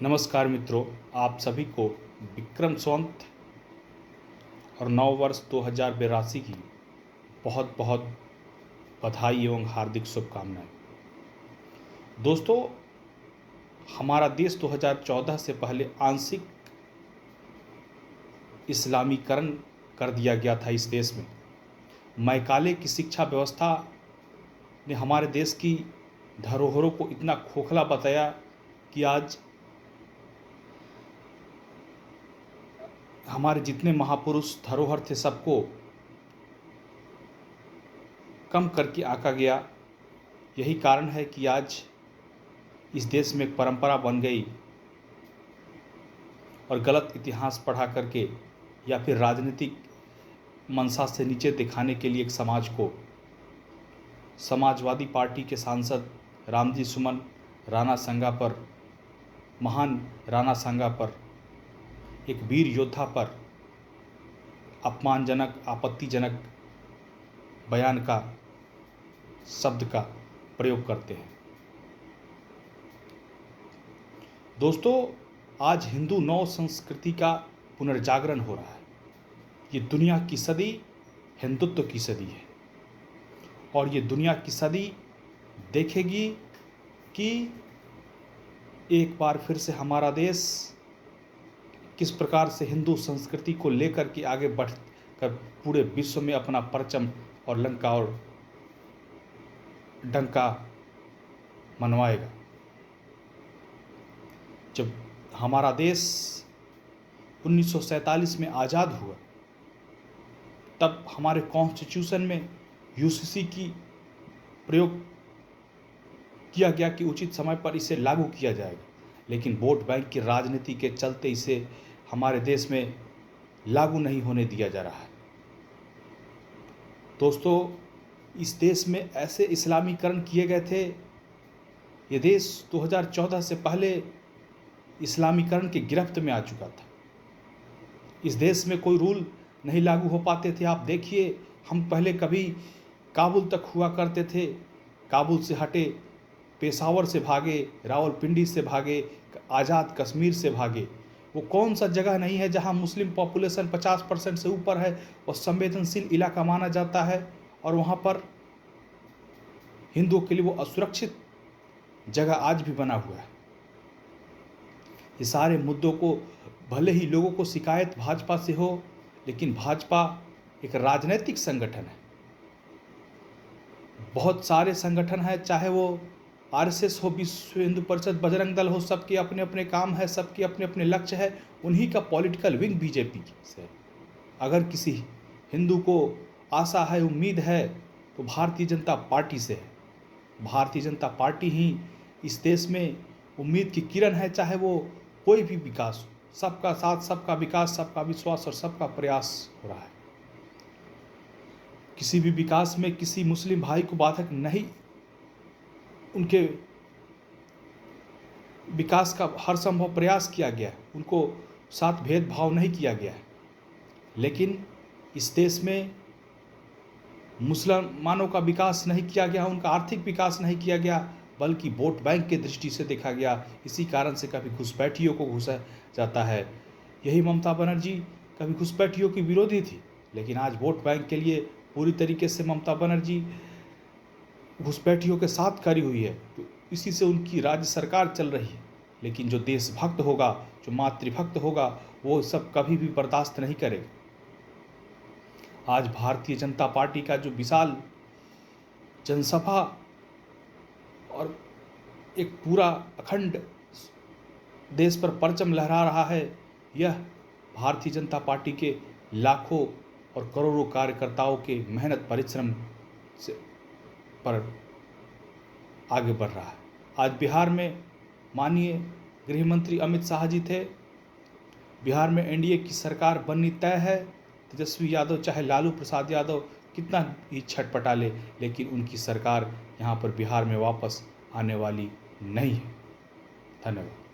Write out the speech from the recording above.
नमस्कार मित्रों, आप सभी को विक्रम संवत और नव वर्ष 2082 की बहुत बहुत बधाई एवं हार्दिक शुभकामनाएं। दोस्तों, हमारा देश 2014 से पहले आंशिक इस्लामीकरण कर दिया गया था। इस देश में मैकाले की शिक्षा व्यवस्था ने हमारे देश की धरोहरों को इतना खोखला बताया कि आज हमारे जितने महापुरुष धरोहर थे सबको कम करके आका गया। यही कारण है कि आज इस देश में एक परंपरा बन गई और गलत इतिहास पढ़ा करके या फिर राजनीतिक मंशा से नीचे दिखाने के लिए एक समाज को समाजवादी पार्टी के सांसद रामजी सुमन राणा संगा पर, महान राणा संगा पर, एक वीर योद्धा पर अपमानजनक आपत्तिजनक बयान का शब्द का प्रयोग करते हैं। दोस्तों, आज हिंदू नव संस्कृति का पुनर्जागरण हो रहा है। ये दुनिया की सदी हिंदुत्व की सदी है और ये दुनिया की सदी देखेगी कि एक बार फिर से हमारा देश किस प्रकार से हिंदू संस्कृति को लेकर के आगे बढ़कर पूरे विश्व में अपना परचम और लंका और डंका मनवाएगा। जब हमारा देश 1947 में आज़ाद हुआ, तब हमारे कॉन्स्टिट्यूशन में यूसीसी की प्रयोग किया गया कि उचित समय पर इसे लागू किया जाएगा, लेकिन वोट बैंक की राजनीति के चलते इसे हमारे देश में लागू नहीं होने दिया जा रहा है। दोस्तों, इस देश में ऐसे इस्लामीकरण किए गए थे। ये देश 2014 से पहले इस्लामीकरण की गिरफ्त में आ चुका था। इस देश में कोई रूल नहीं लागू हो पाते थे। आप देखिए, हम पहले कभी काबुल तक हुआ करते थे, काबुल से हटे पेशावर से भागे, रावलपिंडी से भागे, आज़ाद कश्मीर से भागे। वो कौन सा जगह नहीं है जहां मुस्लिम पॉपुलेशन 50% से ऊपर है और संवेदनशील इलाका माना जाता है, और वहां पर हिंदुओं के लिए वो असुरक्षित जगह आज भी बना हुआ है। ये सारे मुद्दों को भले ही लोगों को शिकायत भाजपा से हो, लेकिन भाजपा एक राजनीतिक संगठन है। बहुत सारे संगठन हैं, चाहे वो आरएसएस हो, विश्व हिंदू परिषद, बजरंग दल हो, सबके अपने अपने काम है, सबके अपने अपने लक्ष्य है। उन्हीं का पॉलिटिकल विंग बीजेपी से। अगर किसी हिंदू को आशा है, उम्मीद है, तो भारतीय जनता पार्टी से है। भारतीय जनता पार्टी ही इस देश में उम्मीद की किरण है, चाहे वो कोई भी विकास हो। सबका साथ, सबका विकास, सबका विश्वास और सबका प्रयास हो रहा है। किसी भी विकास में किसी मुस्लिम भाई को बाधक नहीं, उनके विकास का हर संभव प्रयास किया गया है, उनको साथ भेदभाव नहीं किया गया है। लेकिन इस देश में मुसलमानों का विकास नहीं किया गया, उनका आर्थिक विकास नहीं किया गया, बल्कि वोट बैंक की दृष्टि से देखा गया। इसी कारण से कभी घुसपैठियों को घुसा जाता है। यही ममता बनर्जी कभी घुसपैठियों की विरोधी थी, लेकिन आज वोट बैंक के लिए पूरी तरीके से ममता बनर्जी घुसपैठियों के साथ खड़ी हुई है। तो इसी से उनकी राज्य सरकार चल रही है। लेकिन जो देशभक्त होगा, जो मातृभक्त होगा, वो सब कभी भी बर्दाश्त नहीं करेगा। आज भारतीय जनता पार्टी का जो विशाल जनसभा और एक पूरा अखंड देश पर परचम लहरा रहा है, यह भारतीय जनता पार्टी के लाखों और करोड़ों कार्यकर्ताओं के मेहनत परिश्रम से पर आगे बढ़ रहा है। आज बिहार में माननीय गृह मंत्री अमित शाह जी थे। बिहार में एनडीए की सरकार बननी तय है। तेजस्वी यादव चाहे लालू प्रसाद यादव कितना ही छटपटा ले, लेकिन उनकी सरकार यहाँ पर बिहार में वापस आने वाली नहीं है। धन्यवाद।